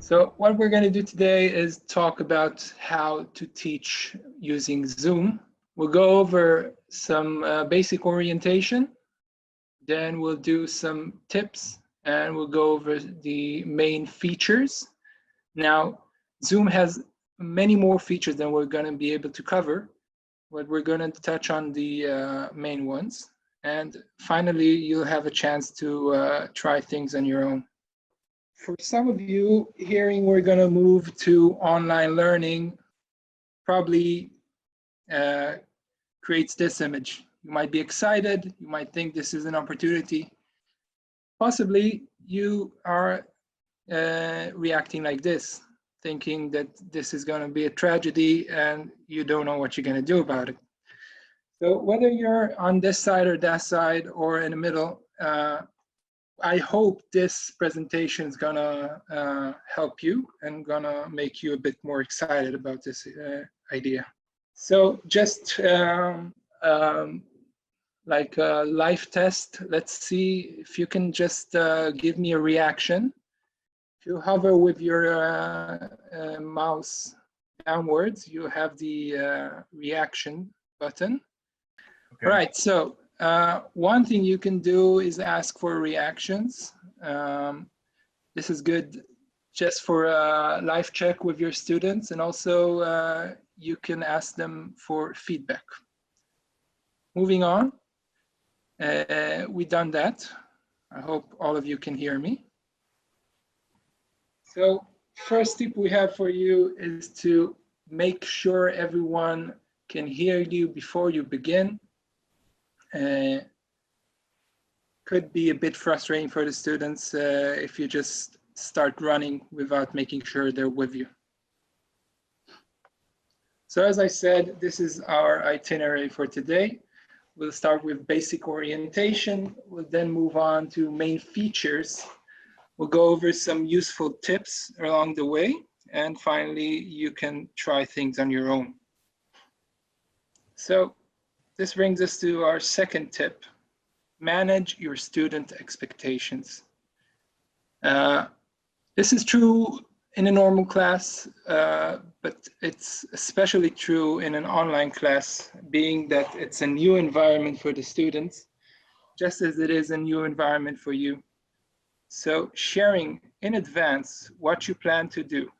So what we're going to do today is talk about how to teach using Zoom. We'll go over some basic orientation, then we'll do some tips, and we'll go over the main features. Now, Zoom has many more features than we're going to be able to cover, but we're going to touch on the main ones. And finally, you'll have a chance to try things on your own. For some of you, hearing we're going to move to online learning probably creates this image. You might be excited, you might think this is an opportunity. Possibly you are reacting like this, thinking that this is going to be a tragedy and you don't know what you're going to do about it. So whether you're on this side or that side or in the middle, I hope this presentation is gonna help you and gonna make you a bit more excited about this idea. So just like a live test, let's see if you can just give me a reaction. If you hover with your mouse downwards, you have the reaction button. Okay. Right, so one thing you can do is ask for reactions. This is good just for a live check with your students, and also you can ask them for feedback. Moving on, we've done that. I hope all of you can hear me. So first tip we have for you is to make sure everyone can hear you before you begin. Could be a bit frustrating for the students if you just start running without making sure they're with you. So as I said, this is our itinerary for today. We'll start with basic orientation. We'll then move on to main features. We'll go over some useful tips along the way. And finally, you can try things on your own. So this brings us to our second tip. Manage your student expectations. This is true in a normal class, but it's especially true in an online class, being that it's a new environment for the students, just as it is a new environment for you. So sharing in advance what you plan to do.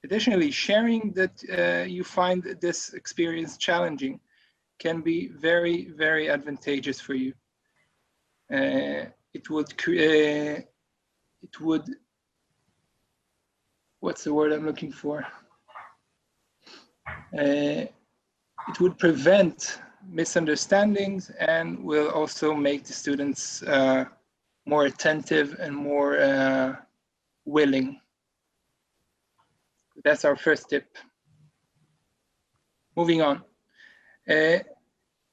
Additionally, sharing that you find this experience challenging can be very, very advantageous for you. It would, what's the word I'm looking for? It would prevent misunderstandings and will also make the students more attentive and more willing. That's our first tip. Moving on.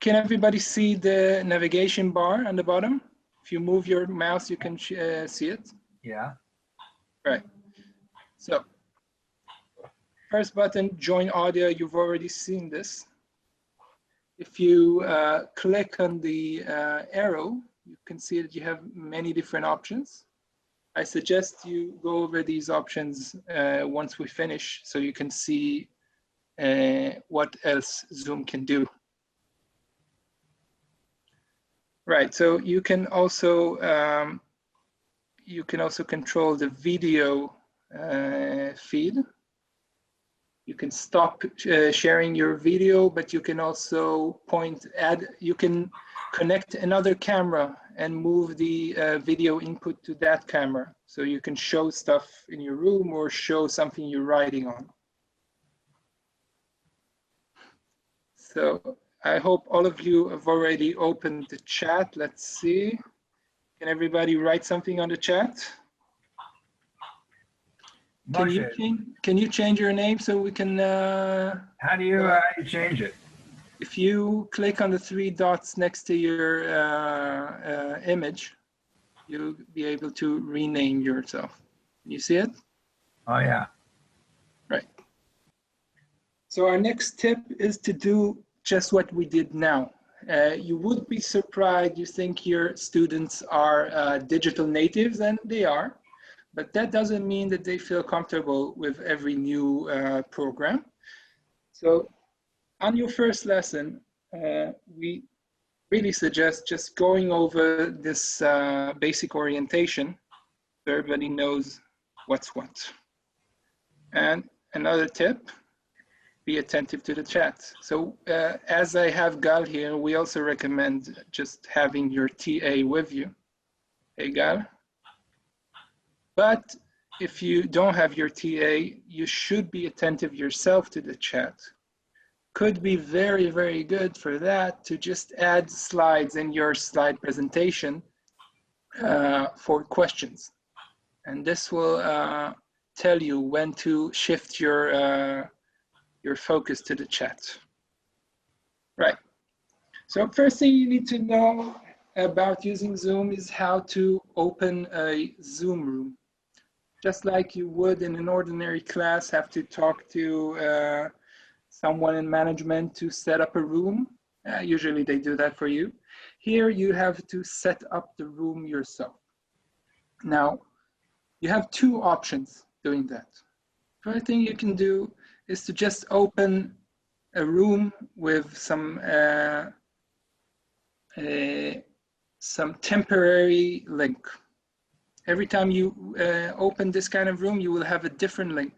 Can everybody see the navigation bar on the bottom? If you move your mouse, you can see it. Yeah. Right. So, first button, join audio. You've already seen this. If you click on the arrow, you can see that you have many different options. I suggest you go over these options once we finish so you can see what else Zoom can do. Right, so you can also control the video feed. You can stop sharing your video, but you can also you can connect another camera and move the video input to that camera. So you can show stuff in your room or show something you're writing on. So I hope all of you have already opened the chat. Let's see. Can everybody write something on the chat? Can you change your name so we can? How do you change it? If you click on the three dots next to your image, you'll be able to rename yourself. Can you see it? Oh yeah. Right. So our next tip is to do just what we did now. You would be surprised, you think your students are digital natives, and they are, but that doesn't mean that they feel comfortable with every new program. So on your first lesson, we really suggest just going over this basic orientation so everybody knows what's what. And another tip, be attentive to the chat. So as I have Gal here, we also recommend just having your TA with you. Hey, Gal. But if you don't have your TA, you should be attentive yourself to the chat. Could be very, very good for that to just add slides in your slide presentation for questions. And this will tell you when to shift your focus to the chat. Right. So first thing you need to know about using Zoom is how to open a Zoom room. Just like you would in an ordinary class, have to talk to someone in management to set up a room. Usually they do that for you. Here you have to set up the room yourself. Now, you have two options doing that. First thing you can do is to just open a room with some temporary link. Every time you open this kind of room, you will have a different link.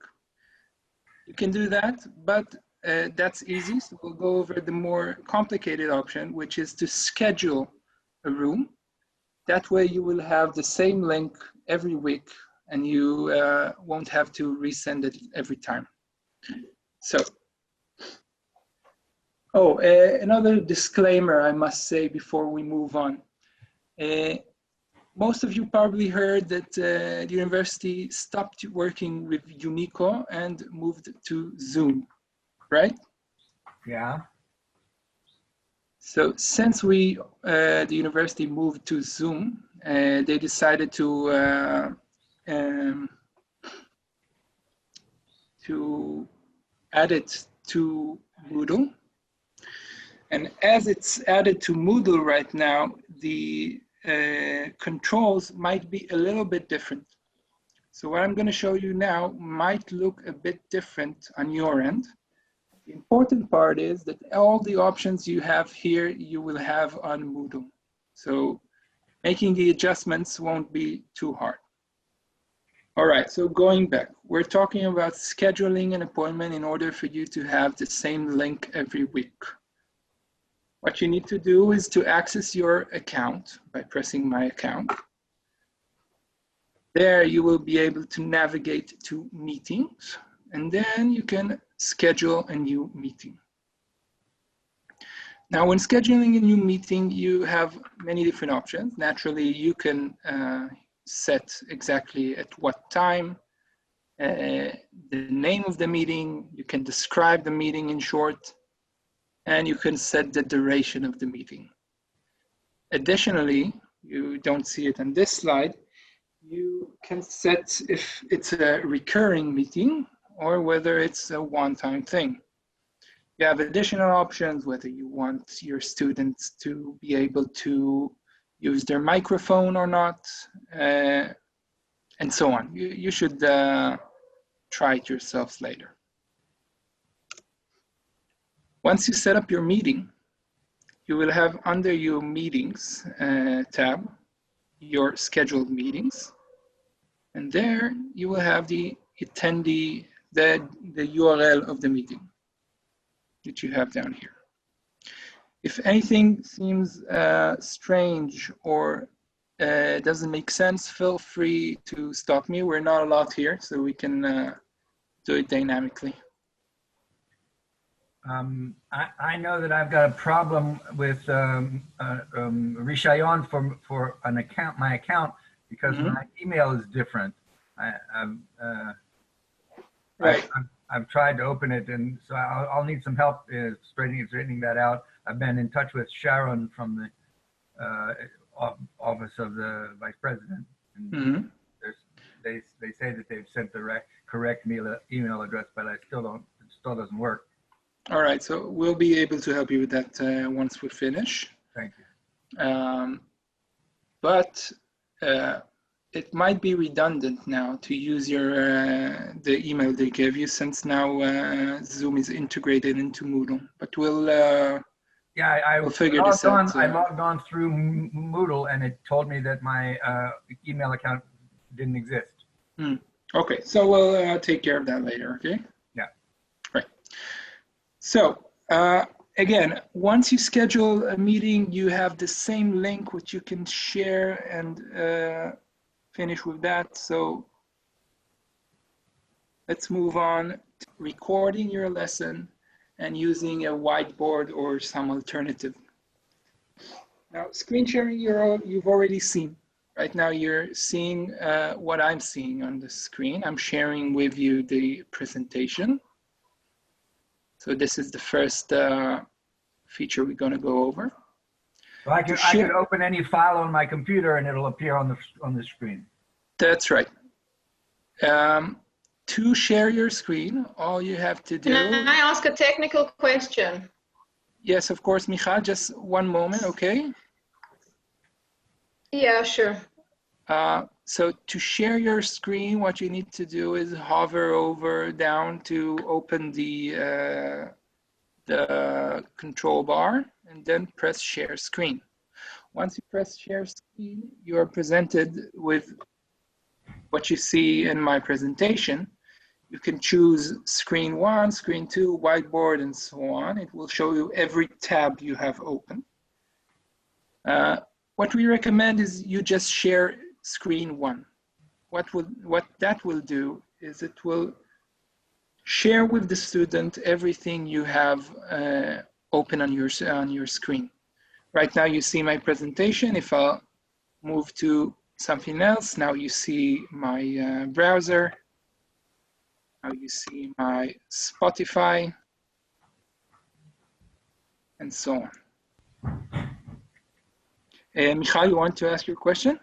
You can do that, but that's easy. So we'll go over the more complicated option, which is to schedule a room. That way you will have the same link every week and you won't have to resend it every time. So, another disclaimer I must say before we move on. Most of you probably heard that the university stopped working with Unico and moved to Zoom, right? Yeah. So since the university moved to Zoom, they decided to add it to Moodle. And as it's added to Moodle right now, the controls might be a little bit different. So what I'm going to show you now might look a bit different on your end. The important part is that all the options you have here, you will have on Moodle. So making the adjustments won't be too hard. All right, so going back, we're talking about scheduling an appointment in order for you to have the same link every week. What you need to do is to access your account by pressing My Account. There you will be able to navigate to Meetings, and then you can schedule a new meeting. Now, when scheduling a new meeting, you have many different options. Naturally, you can set exactly at what time, the name of the meeting, you can describe the meeting in short, and you can set the duration of the meeting. Additionally, you don't see it on this slide, you can set if it's a recurring meeting or whether it's a one-time thing. You have additional options, whether you want your students to be able to use their microphone or not, and so on. You should try it yourselves later. Once you set up your meeting, you will have under your meetings tab, your scheduled meetings. And there you will have the attendee, the URL of the meeting that you have down here. If anything seems strange or doesn't make sense, feel free to stop me. We're not a lot here, so we can do it dynamically. I know that I've got a problem with Rishayon for an account, my account, because my email is different. Right. I've tried to open it, and so I'll need some help straightening that out. I've been in touch with Sharon from the office of the vice president. And they say that they've sent the correct email address, but it still doesn't work. All right, so we'll be able to help you with that once we finish. Thank you. But it might be redundant now to use your the email they gave you, since now Zoom is integrated into Moodle. But we'll we'll figure this out. I logged on through Moodle, and it told me that my email account didn't exist. Okay, so we'll take care of that later. Okay. Yeah. Right. So again, once you schedule a meeting, you have the same link which you can share and finish with that. So let's move on to recording your lesson and using a whiteboard or some alternative. Now, screen sharing, you've already seen. Right now, you're seeing what I'm seeing on the screen. I'm sharing with you the presentation. So this is the first feature we're going to go over. So I could open any file on my computer and it'll appear on the screen. That's right. To share your screen, all you have to do. Can I ask a technical question? Yes, of course, Michal. Just one moment, okay? Yeah, sure. So to share your screen, what you need to do is hover over down to open the control bar and then press share screen. Once you press share screen, you are presented with what you see in my presentation. You can choose screen 1, screen 2, whiteboard, and so on. It will show you every tab you have open. What we recommend is you just share screen 1. What that will do is it will share with the student everything you have open on your screen. Right now you see my presentation. If I'll move to something else, now you see my browser. Now you see my Spotify, and so on. Michal, you want to ask your question?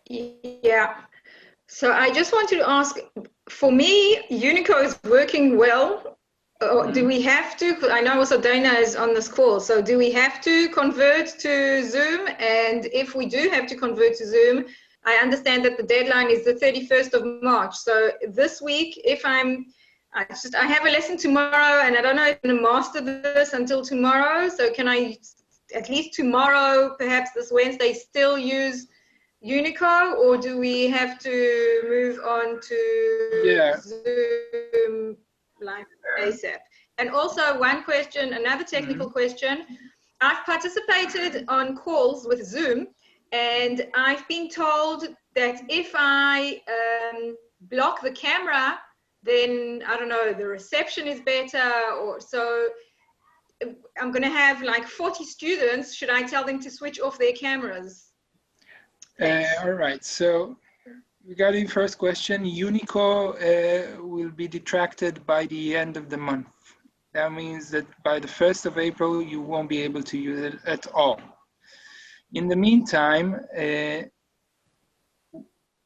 Yeah. So I just wanted to ask, for me, Unico is working well. Do we have to, I know also Dana is on this call, so do we have to convert to Zoom? And if we do have to convert to Zoom, I understand that the deadline is the 31st of March. So this week, if I have a lesson tomorrow and I don't know if I'm going to master this until tomorrow. So can I, at least tomorrow, perhaps this Wednesday, still use Unico, or do we have to move on to Zoom like ASAP? And also one question, another technical question. I've participated on calls with Zoom, and I've been told that if I block the camera, then, I don't know, the reception is better, or so I'm going to have like 40 students. Should I tell them to switch off their cameras? All right, so regarding first question, Unico will be detracted by the end of the month. That means that by the 1st of April, you won't be able to use it at all. In the meantime,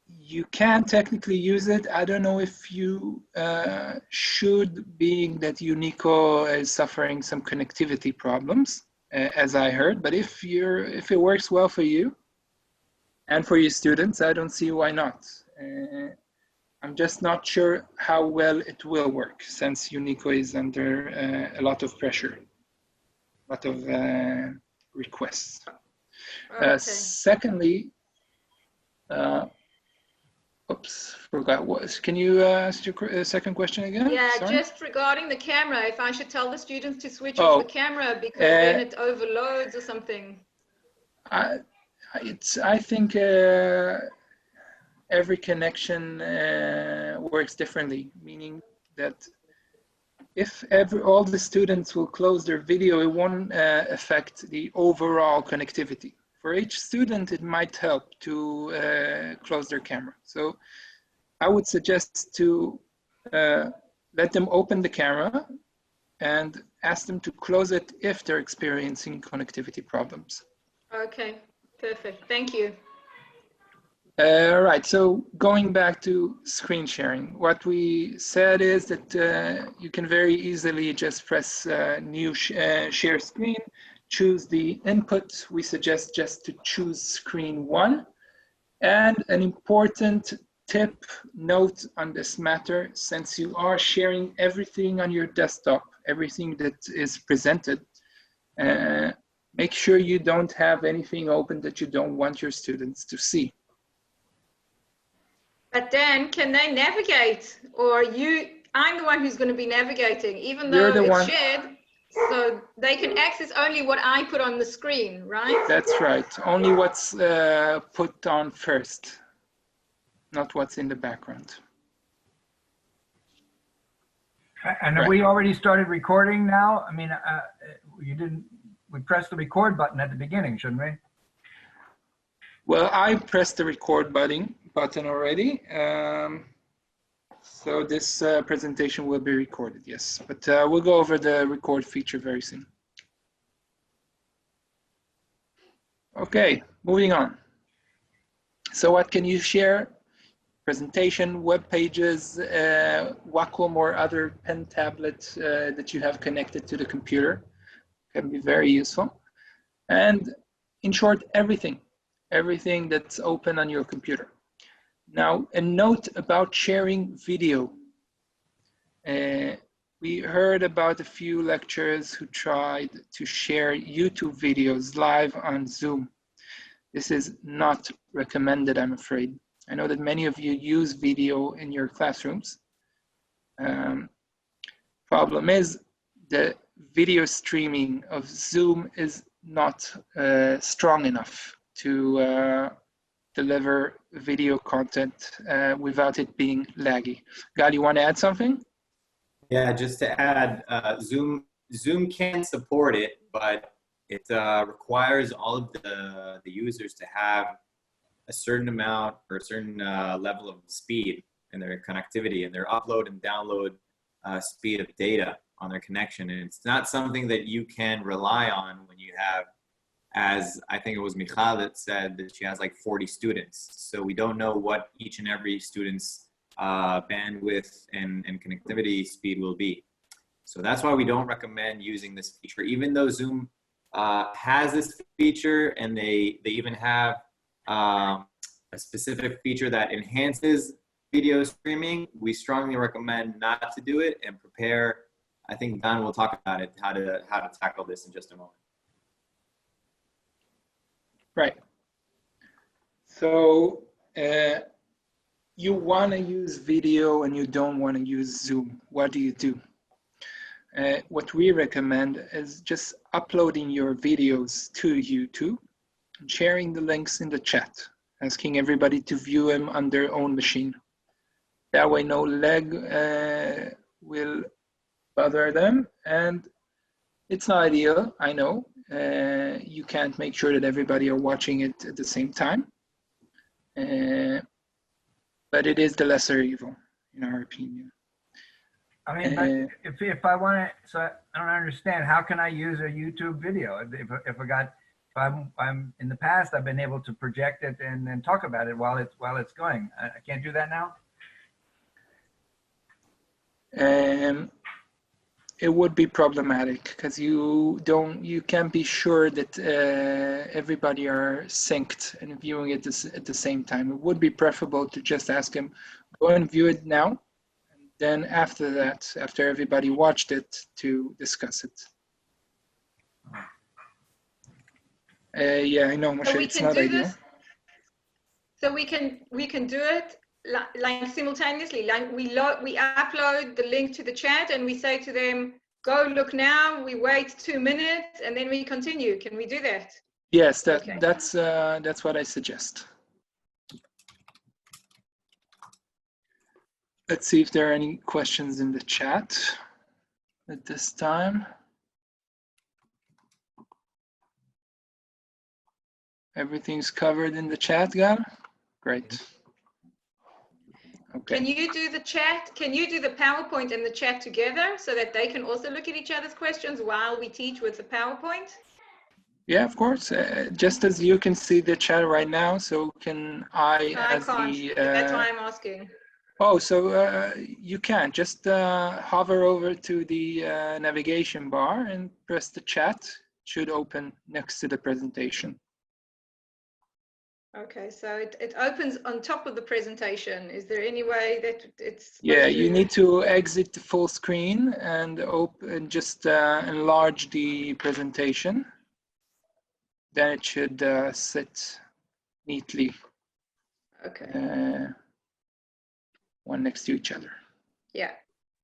you can technically use it. I don't know if you should, being that Unico is suffering some connectivity problems, as I heard, but if it works well for you and for your students, I don't see why not. I'm just not sure how well it will work, since Unico is under a lot of pressure, a lot of requests. Okay. Secondly, oops, forgot what. Can you ask your second question again? Yeah, Sorry? just regarding the camera, if I should tell the students to switch off the camera because then it overloads or something. I think every connection works differently, meaning that if all the students will close their video, it won't affect the overall connectivity. For each student, it might help to close their camera. So I would suggest to let them open the camera and ask them to close it if they're experiencing connectivity problems. Okay, perfect. Thank you. All right, so going back to screen sharing, what we said is that you can very easily just press new share screen, choose the input. We suggest just to choose screen 1, And an important tip, note on this matter, since you are sharing everything on your desktop, everything that is presented, make sure you don't have anything open that you don't want your students to see. But then, can they navigate? Or I'm the one who's going to be navigating, even though it's shared, so they can access only what I put on the screen, right? That's right. Only what's put on first, not what's in the background. And have we already started recording now? I mean, we pressed the record button at the beginning, shouldn't we? Well, I pressed the record button already. So this presentation will be recorded, yes. But we'll go over the record feature very soon. Okay, moving on. So what can you share? Presentation, web pages, Wacom or other pen tablet that you have connected to the computer. Can be very useful. And in short, everything that's open on your computer. Now, a note about sharing video. We heard about a few lecturers who tried to share YouTube videos live on Zoom. This is not recommended, I'm afraid. I know that many of you use video in your classrooms. Problem is, the video streaming of Zoom is not strong enough to deliver video content without it being laggy. Gal, you want to add something? Yeah, just to add, Zoom can support it, but it requires all of the users to have a certain amount or a certain level of speed in their connectivity and their upload and download speed of data on their connection. And it's not something that you can rely on when you have, as I think it was Michal that said that she has like 40 students. So we don't know what each and every student's bandwidth and connectivity speed will be. So that's why we don't recommend using this feature, even though Zoom has this feature, and they even have a specific feature that enhances video streaming. We strongly recommend not to do it and prepare. I think Dan will talk about it, how to tackle this in just a moment. Right. So you want to use video and you don't want to use Zoom. What do you do? What we recommend is just uploading your videos to YouTube and sharing the links in the chat, asking everybody to view them on their own machine. That way no lag will bother them, and it's not ideal, I know. You can't make sure that everybody are watching it at the same time, but it is the lesser evil, in our opinion. I mean, if I want to, so I don't understand, how can I use a YouTube video? If I'm in the past, I've been able to project it and then talk about it while it's going. I can't do that now? It would be problematic because you can't be sure that everybody are synced and viewing it at the same time. It would be preferable to just ask them, go and view it now, and then after that, after everybody watched it, to discuss it. Yeah, I know, Moshe, it's not ideal. So we can do it like simultaneously, like we upload the link to the chat and we say to them, go look now, we wait 2 minutes and then we continue. Can we do that? Yes, that's what I suggest. Let's see if there are any questions in the chat at this time. Everything's covered in the chat, Gal? Great. Okay. Can you do the chat? Can you do the PowerPoint and the chat together so that they can also look at each other's questions while we teach with the PowerPoint? Yeah, of course. Just as you can see the chat right now, so can I. I can't. That's why I'm asking. Oh, so you can just hover over to the navigation bar and press the chat. It should open next to the presentation. Okay, so it opens on top of the presentation. Is there any way that it's... Yeah, you need to exit the full screen and open, just enlarge the presentation. Then it should sit neatly, Okay. one next to each other. Yeah,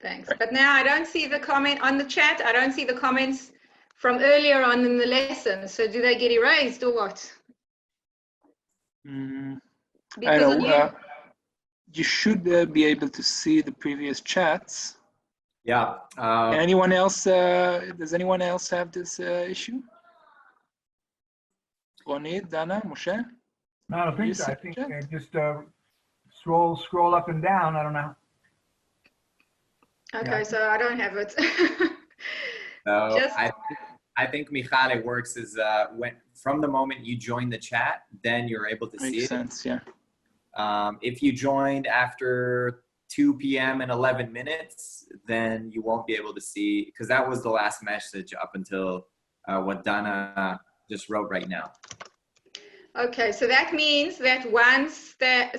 thanks. Right. But now I don't see the comment on the chat. I don't see the comments from earlier on in the lesson. So do they get erased or what? I know. You should be able to see the previous chats. Yeah. Anyone else? Does anyone else have this issue? Ronit, Dana, Moshe? No, I don't think so. I think just scroll up and down. I don't know. Okay, Yeah. so I don't have it. So Just... I think Michal, it works is when from the moment you join the chat, then you're able to see it. Makes sense, yeah. If you joined after 2 p.m. and 11 minutes, then you won't be able to see, because that was the last message up until what Dana just wrote right now. Okay, so that means that once the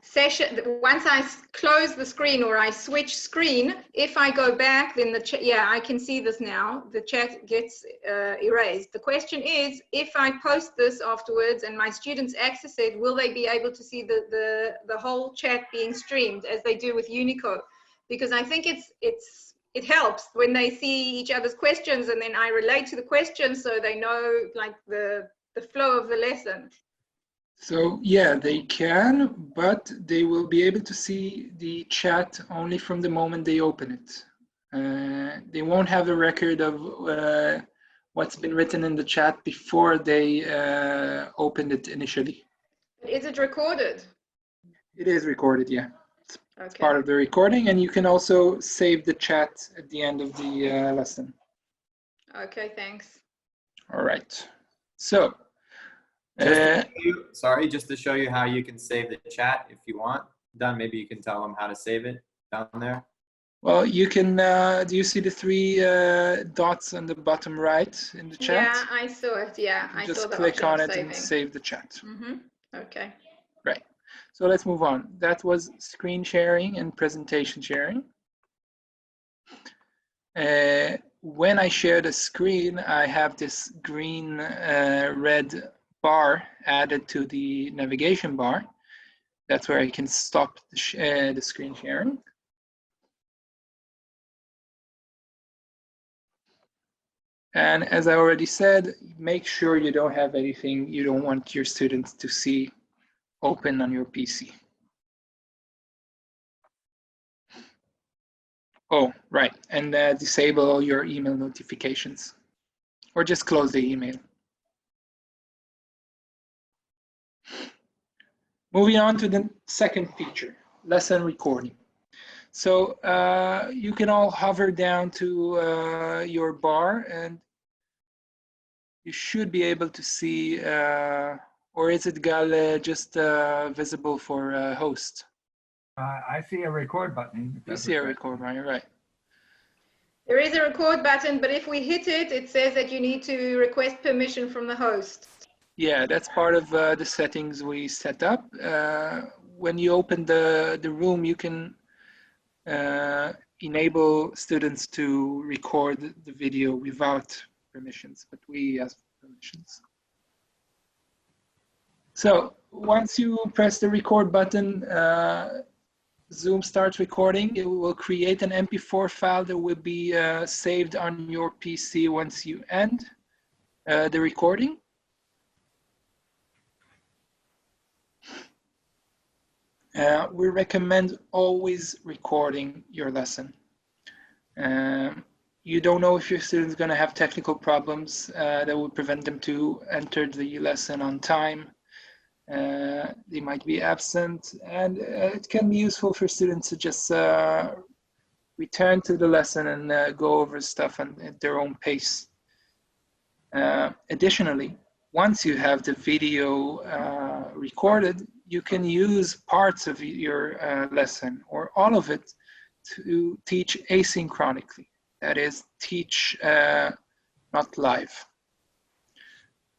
session, once I close the screen or I switch screen, if I go back, then the chat, yeah, I can see this now. The chat gets erased. The question is, if I post this afterwards and my students access it, will they be able to see the whole chat being streamed as they do with Unico? Because I think it helps when they see each other's questions and then I relate to the questions so they know like the flow of the lesson. So yeah, they can, but they will be able to see the chat only from the moment they open it. They won't have a record of what's been written in the chat before they opened it initially. Is it recorded? It is recorded, yeah. It's Okay. part of the recording, and you can also save the chat at the end of the lesson. Okay, thanks. All right. So, Just to show you how you can save the chat if you want. Dan, maybe you can tell them how to save it down there. well, you can, do you see the three dots on the bottom right in the chat? Yeah, I saw it. Yeah, I saw the just click on it saving. and save the chat. Mm-hmm. Okay. Right. So let's move on. That was screen sharing and presentation sharing. When I share the screen, I have this green red bar added to the navigation bar. That's where I can stop the screen sharing. And as I already said, make sure you don't have anything you don't want your students to see open on your PC. Oh, right, and disable all your email notifications, or just close the email. Moving on to the second feature, lesson recording. So you can all hover down to your bar and you should be able to see, or is it, Gal, just visible for host? I see a record button. You see a record button, right? There is a record button, but if we hit it, it says that you need to request permission from the host. Yeah, that's part of the settings we set up. When you open the room, you can enable students to record the video without permissions, but we ask for permissions. So once you press the record button, Zoom starts recording. It will create an MP4 file that will be saved on your PC once you end the recording. We recommend always recording your lesson. You don't know if your student's going to have technical problems that would prevent them to enter the lesson on time. They might be absent, and it can be useful for students to just return to the lesson and go over stuff at their own pace. Additionally, once you have the video recorded, you can use parts of your lesson or all of it to teach asynchronically. That is, teach not live.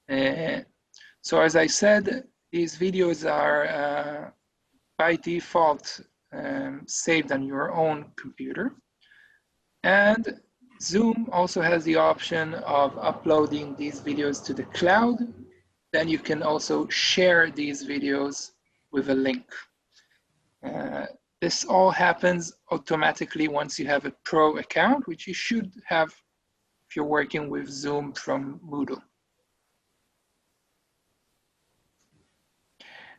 So as I said, these videos are by default saved on your own computer. And Zoom also has the option of uploading these videos to the cloud. Then you can also share these videos with a link. This all happens automatically once you have a pro account, which you should have if you're working with Zoom from Moodle.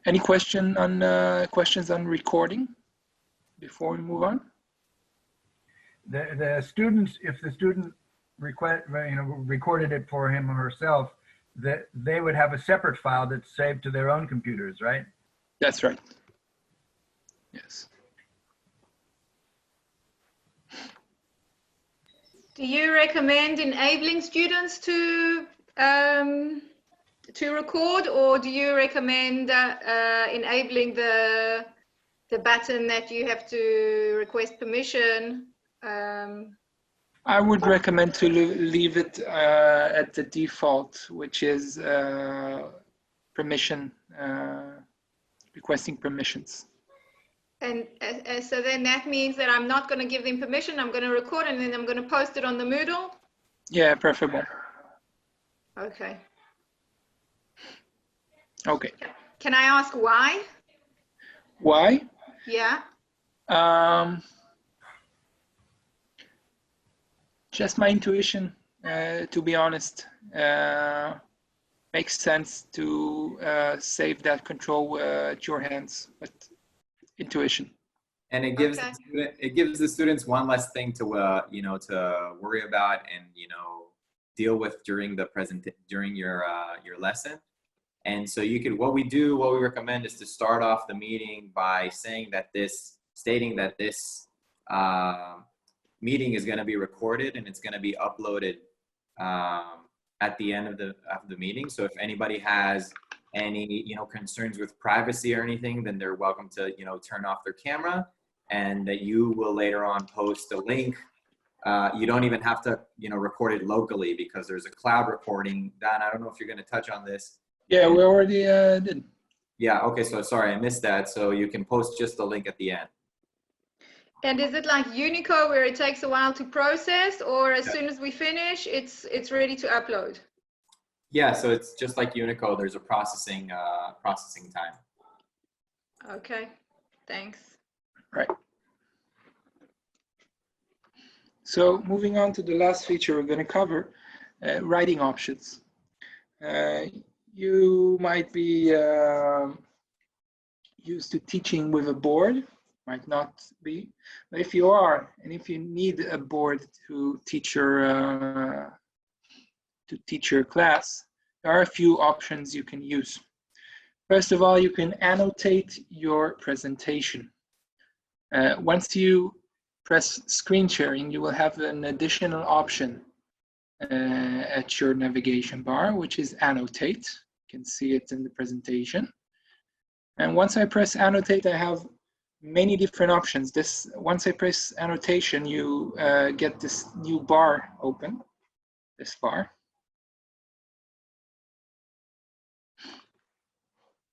Any questions on recording before we move on? The students, if the student recorded it for him or herself, that they would have a separate file that's saved to their own computers, right? That's right. Yes. Do you recommend enabling students to record, or do you recommend enabling the button that you have to request permission? I would recommend to leave it at the default, which is permission, requesting permissions. And so then that means that I'm not going to give them permission. I'm going to record and then I'm going to post it on the Moodle. Yeah, preferable. Okay. Okay. Can I ask why? Why? Yeah. Just my intuition, to be honest. Makes sense to save that control at your hands, but intuition. And it gives it gives the students one less thing to to worry about and deal with during the during your lesson. And so what we recommend is to start off the meeting by stating that this meeting is going to be recorded and it's going to be uploaded at the end of the meeting. So if anybody has any concerns with privacy or anything, then they're welcome to turn off their camera, and that you will later on post a link. You don't even have to record it locally because there's a cloud recording. Dan, I don't know if you're going to touch on this. Yeah, we already did. Yeah, okay, so sorry I missed that. So you can post just the link at the end. And is it like Unicode where it takes a while to process, or as soon as we finish, it's ready to upload? Yeah, so it's just like Unicode. There's a processing time. Okay, thanks. Right. So moving on to the last feature we're going to cover, writing options. You might be used to teaching with a board, might not be, but if you are, and if you need a board to teach your class, there are a few options you can use. First of all, you can annotate your presentation. Once you press screen sharing, you will have an additional option at your navigation bar, which is annotate. You can see it in the presentation. And once I press annotate, I have many different options. Once I press annotation, you get this new bar open, this bar.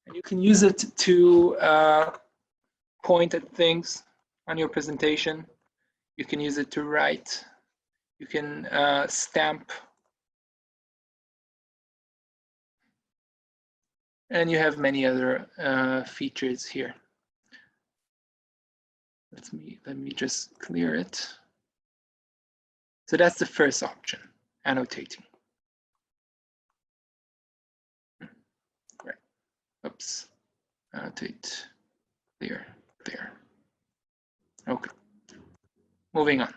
And you can use it to point at things on your presentation. You can use it to write. You can stamp. And you have many other features here. Let me just clear it. So that's the first option, annotating. Right. Oops. Annotate. There. Okay. Moving on.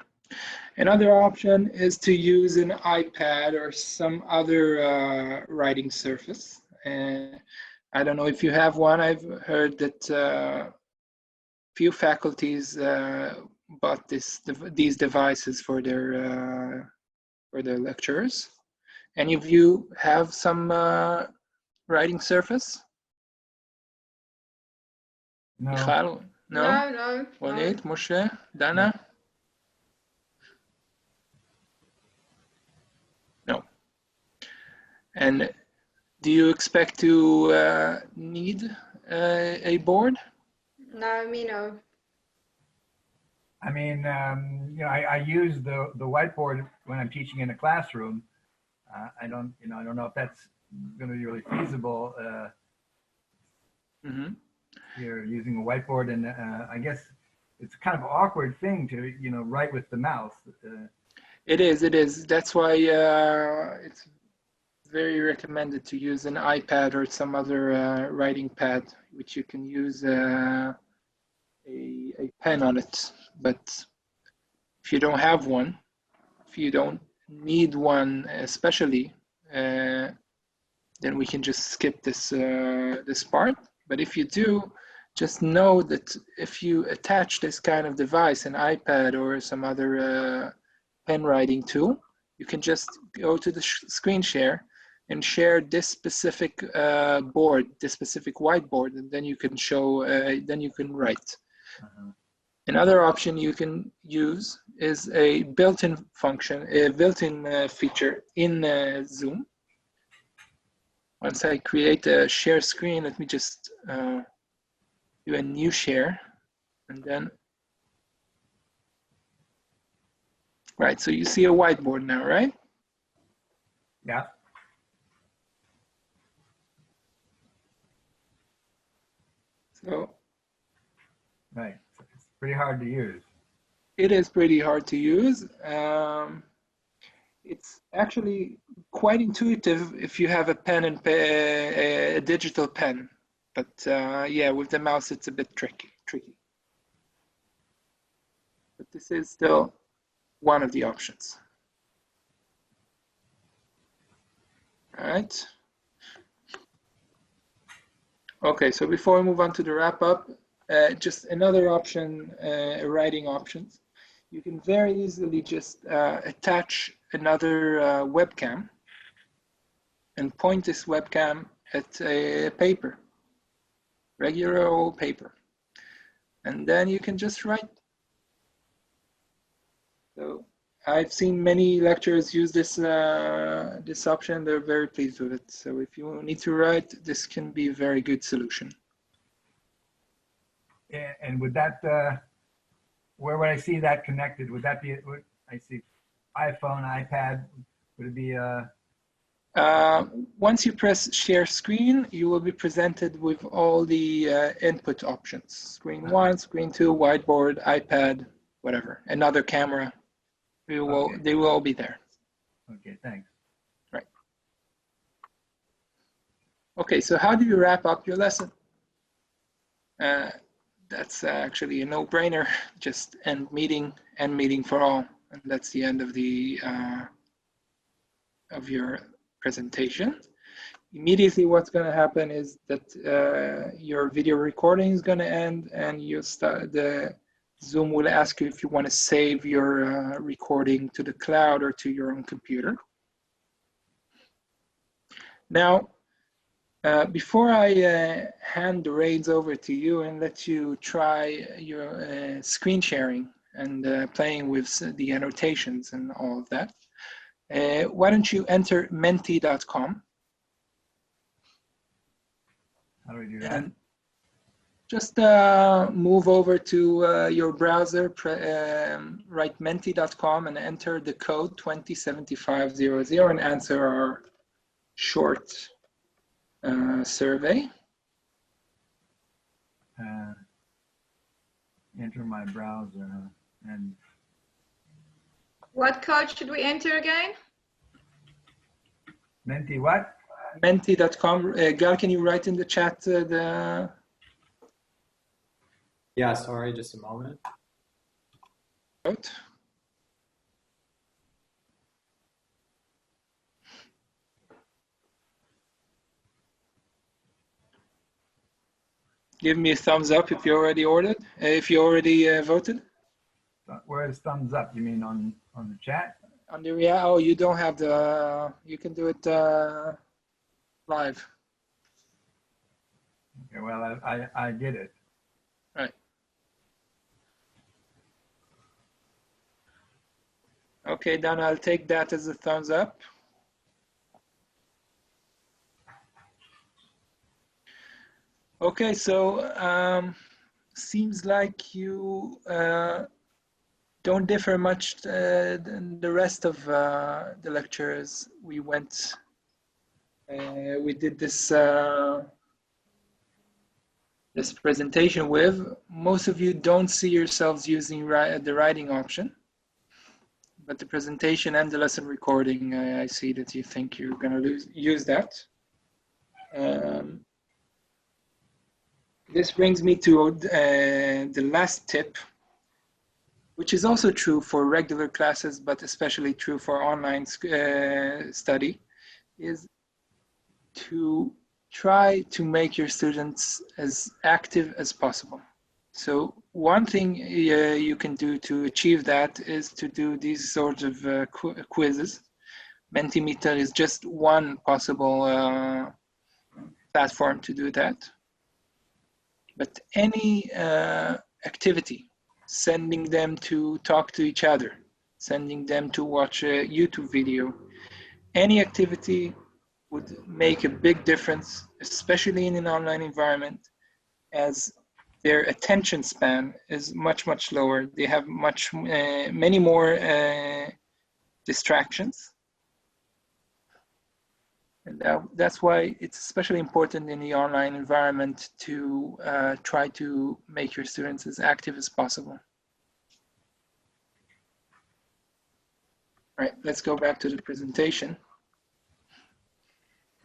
Another option is to use an iPad or some other writing surface. I don't know if you have one. I've heard that few faculties bought these devices for their lecturers. Any of you have some writing surface? No. Michal? No? No. Walid, Moshe, Dana? No. And Do you expect to need a board? No, me no. I mean, you know, I use the whiteboard when I'm teaching in a classroom. I don't know if that's going to be really feasible. You're using a whiteboard, and I guess it's kind of an awkward thing to, you know, write with the mouse. It is. That's why it's very recommended to use an iPad or some other writing pad, which you can use a pen on it. But if you don't have one, if you don't need one especially, then we can just skip this part. But if you do, just know that if you attach this kind of device, an iPad or some other pen writing tool, you can just go to the screen share and share this specific board, this specific whiteboard, and then you can show, then you can write. Another option you can use is a built-in function, a built-in feature in Zoom. Once I create a share screen, let me just do a new share, and then, right, so you see a whiteboard now, right? Yeah. So, right, it's pretty hard to use. It is pretty hard to use. It's actually quite intuitive if you have a pen and a digital pen, but yeah, with the mouse it's a bit tricky. But this is still one of the options. All right. Okay, so before we move on to the wrap up, just another option, writing options. You can very easily just attach another webcam and point this webcam at a paper, regular old paper. And then you can just write. So I've seen many lecturers use this this option. They're very pleased with it. So if you need to write, this can be a very good solution. And would that, where would I see that connected? Would that be, I see iPhone, iPad, would it be once you press share screen, you will be presented with all the input options. Screen 1, screen 2, whiteboard, iPad, whatever, another camera. They will all be there. Okay, thanks. Right. Okay, so how do you wrap up your lesson? That's actually a no-brainer. Just end meeting for all, and that's the end of the of your presentation. Immediately, what's going to happen is that your video recording is going to end, and you start the Zoom will ask you if you want to save your recording to the cloud or to your own computer. Now, before I hand the reins over to you and let you try your screen sharing and playing with the annotations and all of that, why don't you enter menti.com. How do we do that? And just move over to your browser, write menti.com and enter the code 207500 and answer our short survey. Enter my browser and. What code should we enter again? Menti what? Menti.com. Gal, can you write in the chat the? Yeah, sorry, just a moment. Out. Give me a thumbs up if you already ordered. If you already voted. Where is thumbs up? You mean on the chat? On the oh, you don't have the. You can do it live. Okay, well, I did it. Right. Okay, then I'll take that as a thumbs up. Okay, so seems like you don't differ much than the rest of the lecturers we went. We did this this presentation with. Most of you don't see yourselves using the writing option, but the presentation and the lesson recording, I see that you think you're going to use that. This brings me to the last tip, which is also true for regular classes, but especially true for online study, is to try to make your students as active as possible. So one thing you can do to achieve that is to do these sorts of quizzes. Mentimeter is just one possible platform to do that. But any activity, sending them to talk to each other, sending them to watch a YouTube video, any activity would make a big difference, especially in an online environment, as their attention span is much, much lower. They have many more distractions. And that's why it's especially important in the online environment to try to make your students as active as possible. All right, let's go back to the presentation.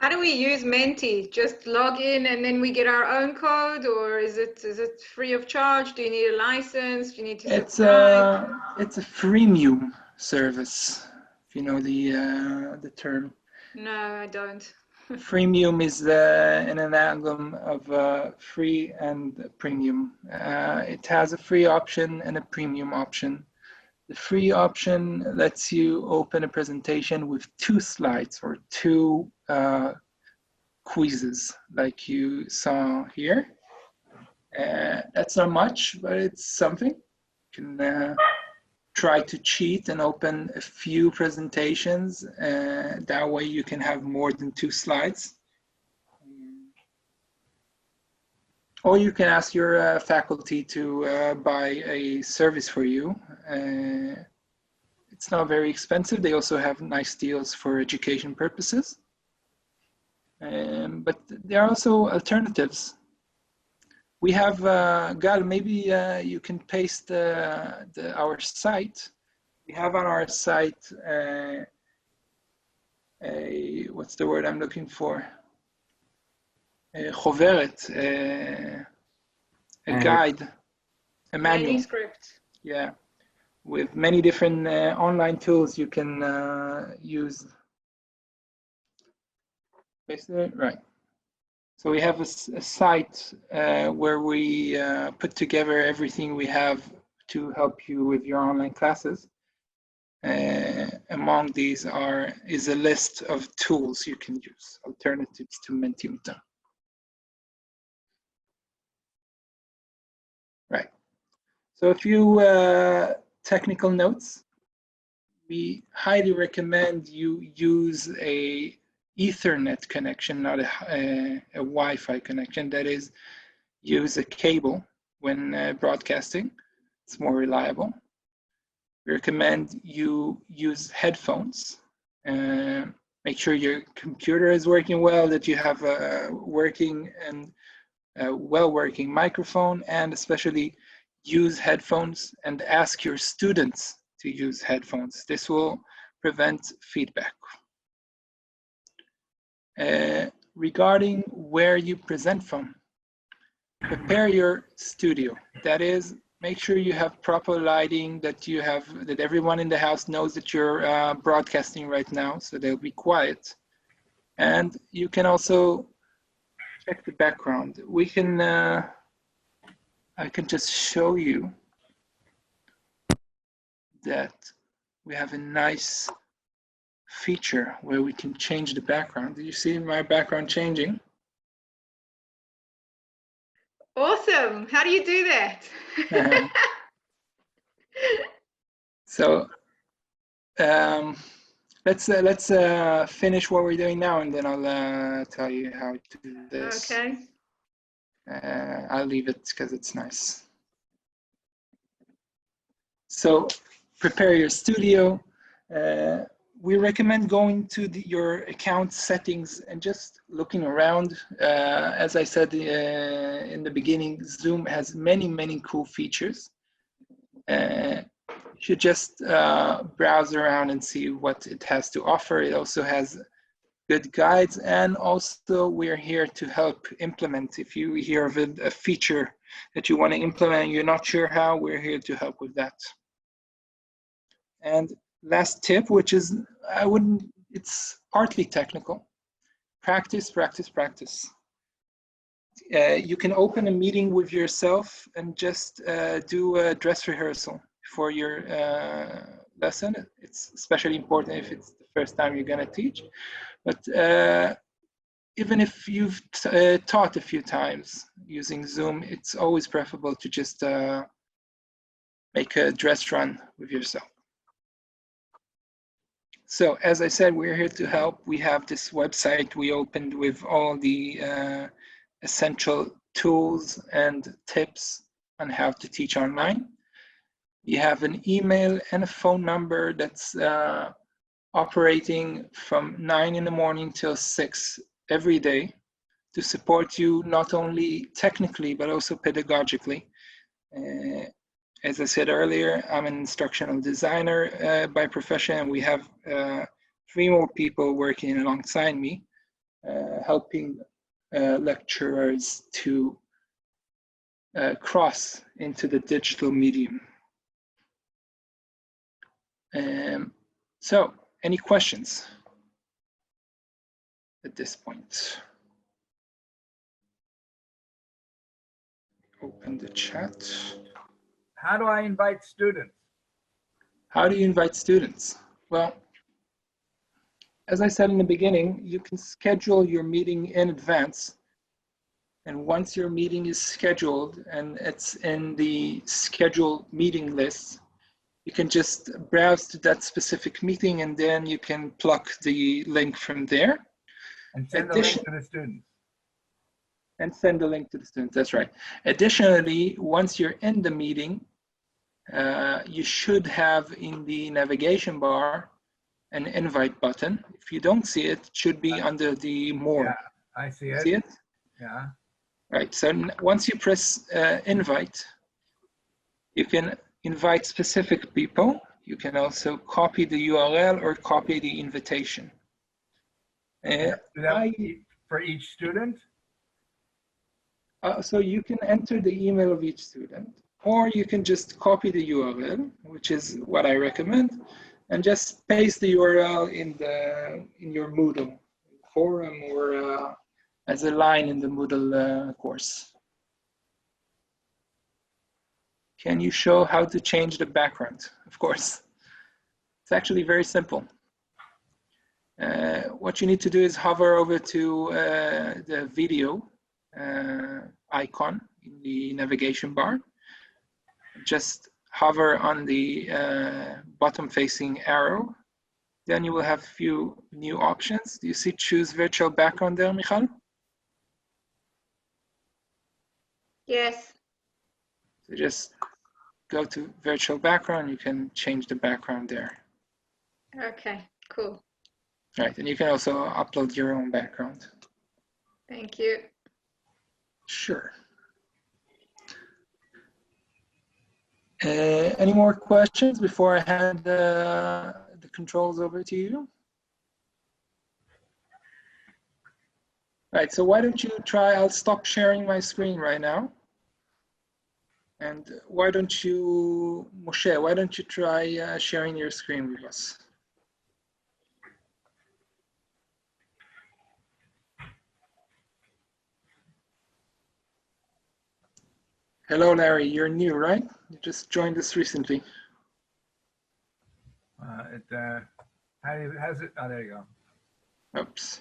How do we use Menti? Just log in and then we get our own code, or is it free of charge? Do you need a license? Do you need to subscribe? It's a freemium service, if you know the term. No, I don't. Freemium is an amalgam of free and premium. It has a free option and a premium option. The free option lets you open a presentation with 2 slides or 2 quizzes, like you saw here. That's not much, but it's something. You can try to cheat and open a few presentations. That way you can have more than 2 slides. Or you can ask your faculty to buy a service for you. It's not very expensive. They also have nice deals for education purposes. But there are also alternatives. We have, Gal, maybe you can paste our site. We have on our site what's the word I'm looking for? חוברת, a guide, a manual. Manuscript. Yeah, with many different online tools you can use. Basically, right. So we have a site where we put together everything we have to help you with your online classes. Among these is a list of tools you can use, alternatives to Mentimeter. Right. So a few technical notes. We highly recommend you use a Ethernet connection, not a Wi-Fi connection. That is, use a cable when broadcasting. It's more reliable. We recommend you use headphones. Make sure your computer is working well, that you have a working and well-working microphone, and especially use headphones and ask your students to use headphones. This will prevent feedback. Regarding where you present from, prepare your studio. That is, make sure you have proper lighting, that everyone in the house knows that you're broadcasting right now, so they'll be quiet. And you can also check the background. We can, I can just show you that we have a nice feature where we can change the background. Do you see my background changing? Awesome. How do you do that? So let's finish what we're doing now, and then I'll tell you how to do this. Okay. I'll leave it because it's nice. So prepare your studio. We recommend going to your account settings and just looking around. As I said in the beginning, Zoom has many cool features. You should just browse around and see what it has to offer. It also has good guides, and also we're here to help implement. If you hear of a feature that you want to implement and you're not sure how, we're here to help with that. And last tip, which is, it's partly technical. Practice. You can open a meeting with yourself and just do a dress rehearsal for your lesson. It's especially important if it's the first time you're going to teach. But even if you've taught a few times using Zoom, it's always preferable to just make a dress run with yourself. So as I said, we're here to help. We have this website we opened with all the essential tools and tips on how to teach online. You have an email and a phone number that's operating from 9 in the morning till 6 every day to support you not only technically but also pedagogically. As I said earlier, I'm an instructional designer by profession, and we have 3 more people working alongside me, helping lecturers to cross into the digital medium. So, any questions at this point? Open the chat. How do I invite students? How do you invite students? Well, as I said in the beginning, you can schedule your meeting in advance. And once your meeting is scheduled and it's in the scheduled meeting list, you can just browse to that specific meeting, and then you can pluck the link from there. And send the link to the students. And send the link to the students, that's right. Additionally, once you're in the meeting, you should have in the navigation bar an invite button. If you don't see it, it should be under the more. Yeah, I see it. See it? Yeah. Right, so once you press invite, you can invite specific people. You can also copy the URL or copy the invitation. For each student? So you can enter the email of each student, or you can just copy the URL, which is what I recommend, and just paste the URL in your Moodle forum or as a line in the Moodle course. Can you show how to change the background? Of course. It's actually very simple. What you need to do is hover over to the video icon in the navigation bar. Just hover on the bottom facing arrow. Then you will have a few new options. Do you see choose virtual background there, Michal? Yes. So just go to virtual background. You can change the background there. Okay, cool. Right, and you can also upload your own background. Thank you. Sure. Any more questions before I hand the controls over to you? Right, so why don't you try, I'll stop sharing my screen right now. And why don't you, Moshe, why don't you try sharing your screen with us? Hello, Larry, you're new, right? You just joined us recently. How's it? Oh, there you go. Oops.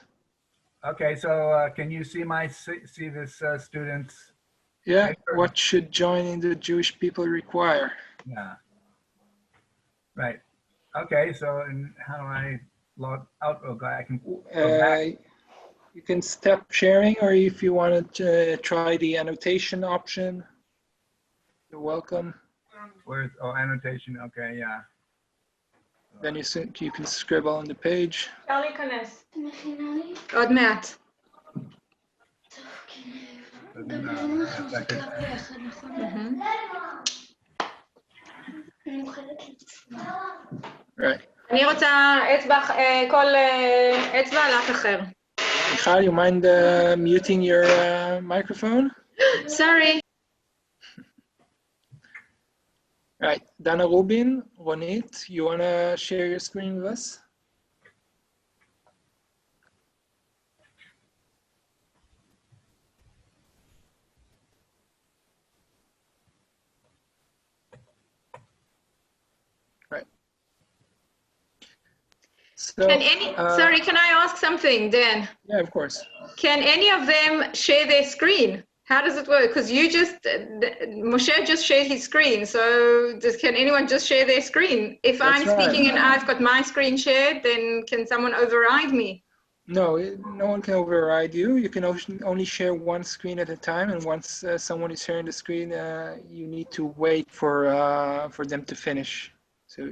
Okay, so can you see this student's? Yeah, paper? what should joining the Jewish people require? Yeah. Right. Okay, so and how do I log out? Oh, I can go back. You can stop sharing, or if you want to try the annotation option, you're welcome. Where's, oh, annotation, okay, yeah. Then you can scribble on the page. אפשר להיכנס. עוד מעט. Right. אני רוצה כל אצבע עלת אחר. Michal, you mind muting your microphone? Sorry. Right, Dana Rubin, Ronit, you want to share your screen with us? Right. So, sorry, can I ask something, Dan? Yeah, of course. Can any of them share their screen? How does it work? Because you just, Moshe just shared his screen. So can anyone just share their screen? If I'm speaking and I've got my screen shared, then can someone override me? No, no one can override you. You can only share one screen at a time. And once someone is sharing the screen, you need to wait for them to finish. So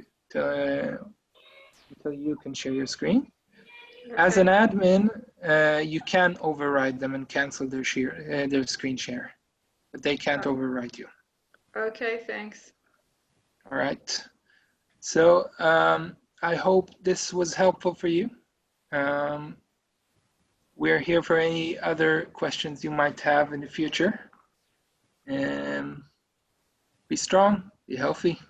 until you can share your screen. Okay. As an admin, you can override them and cancel their screen share, but they can't override you. Okay, thanks. All right. So I hope this was helpful for you. We're here for any other questions you might have in the future. Be strong, be healthy.